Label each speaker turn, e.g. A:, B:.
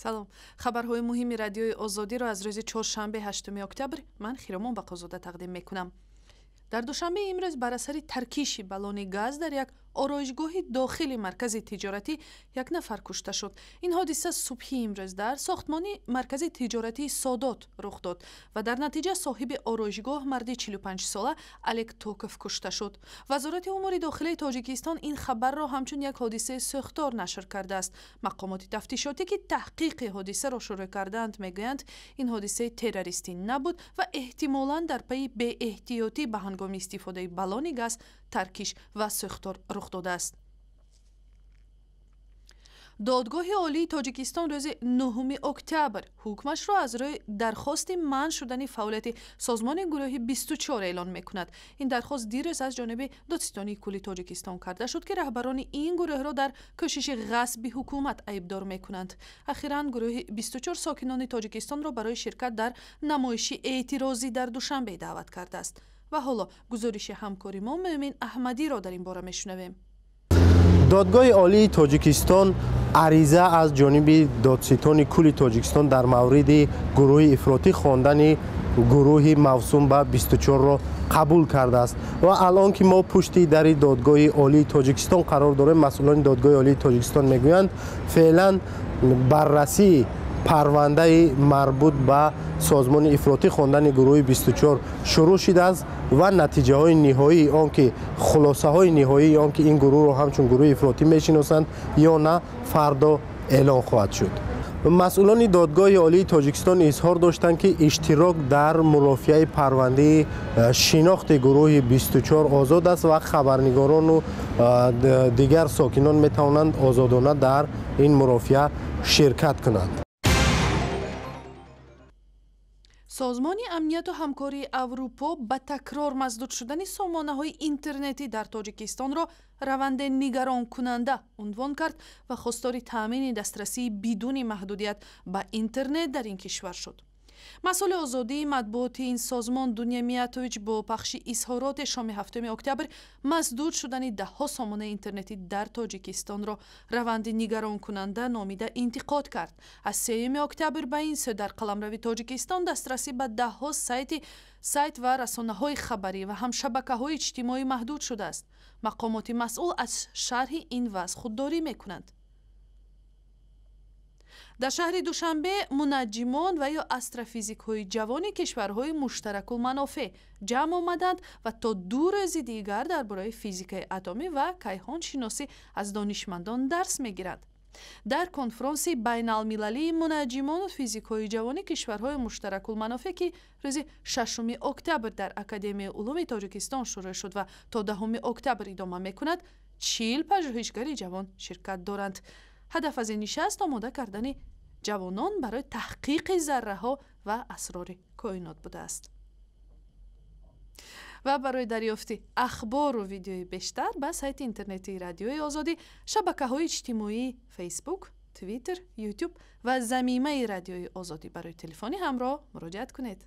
A: салом. Хабарҳои муҳими радиои Озодиро аз рӯзи чоршанбе 8 октябр ман Хиромон Бақозода тақдим мекунам. дар душанбеи имрӯз бар асари таркиши баллони газ дар як ороишгоҳи дохили маркази тиҷоратӣ як нафар кушта шуд. ин ҳодиса субҳи имрӯз дар сохтмони маркази тиҷоратии Содот рух дод ва дар натиҷа соҳиби ороишгоҳ марди 45-сола Алек Токов кушта шуд. вазорати умури дохилии Тоҷикистон ин хабарро ҳамчун як ҳодисаи сӯхтор нашр кардааст. мақомоти тафтишотӣ ки таҳқиқи ҳодисаро шурӯъ кардаанд мегӯянд ин ҳодисаи террористӣ набуд ва эҳтимолан дар пайи беэҳтиётӣ ба ҳангоми истифодаи баллони газ таркиш ва сӯхтор рух додааст. додгоҳи олии Тоҷикистон рӯзи 9 октябр ҳукмашро аз рӯи дархости манъ шудани фаъолияти созмони гурӯҳи 24 эълон мекунад. ин дархост дирӯз аз ҷониби Додистони Кӯли Тоҷикистон карда шуд ки раҳбарони ин гурӯҳро дар кӯшиши ғасби ҳукумат айбдор мекунанд. ахиран гурӯҳи 24 сокинони Тоҷикистонро барои ширкат дар намоиши эътирозӣ дар Душанбе даъват кардааст. ва ҳоло гузориши ҳамкори мо Мӯмин Аҳмадиро дар ин бора мешунавем.
B: додгоҳи олии Тоҷикистон ариза аз ҷониби Додситони Кӯли Тоҷикистон дар мавриди гурӯҳи ифротӣ хондани гурӯҳи мавсум ба 24-ро қабул кардааст. ва алон ки мо пушти дари додгоҳи олии Тоҷикистон қарор дорем, масъулони додгоҳи олии Тоҷикистон мегӯянд феълан баррасии парвандаи марбут ба созмони ифротӣ хондани гурӯҳи 24 шурӯъ шудааст ва натиҷаҳои ниҳоии он ки хулосаҳои ниҳоии он ки ин гурӯҳро ҳамчун гурӯҳи ифротӣ мешиносанд ё на фардо эълон хоҳад шуд. масъулони додгоҳи олии Тоҷикистон изҳор доштанд ки иштирок дар мурофиаи парвандаи шинохти гурӯҳи 24 озод аст ва хабарнигорону дигар сокинон метавонанд озодона дар ин мурофиа ширкат кунанд.
A: созмони амнияту ҳамкории Аврупо ба такрор маздуд шудани сомонаҳои интернетӣ дар Тоҷикистонро раванде нигаронкунанда унвон кард ва хостори таъмини дастрасии бидуни маҳдудият ба интернет дар ин кишвар шуд. масъули озодии матбуоти ин созмон Дуния Миятович бо пахши изҳороте шоми 7 октябр маздуд шудани даҳҳо сомонаи интернетӣ дар Тоҷикистонро раванди нигаронкунанда номида интиқод кард. аз 3 октябр ба ин сӯ дар қаламрави Тоҷикистон дастрасӣ ба даҳҳо сайт ва расонаҳои хабарӣ ва ҳамшабакаҳои иҷтимоӣ маҳдуд шудааст. мақомоти масъул аз шарҳи ин вазъ худдорӣ мекунанд. дар шаҳри Душанбе мунаҷҷимон ва ё астрофизикҳои ҷавони кишварҳои муштаракулманофеъ ҷамъ омаданд ва то 2 рӯзи дигар дар бораи физикаи атомӣ ва кайҳоншиносӣ аз донишмандон дарс мегиранд. дар конфронси байналмилалии мунаҷҷимону физикҳои ҷавони кишварҳои муштаракулманофеъ ки рӯзи 6 октябр дар Академияи улуми Тоҷикистон шурӯъ шуд ва то 10 октябр идома мекунад, 40 пажӯҳишгари ҷавон ширкат доранд. ҳадаф аз ин нишаст омода кардани ҷавонон барои таҳқиқи зарраҳо ва асрори коинот будааст. ва барои дарёфти ахбору видеои бештар ба сайти интернетии радиои Озодӣ, шабакаҳои иҷтимоии Facebook, Twitter, YouTube ва замимаи радиои Озодӣ барои телефони ҳамроҳ муроҷиат кунед.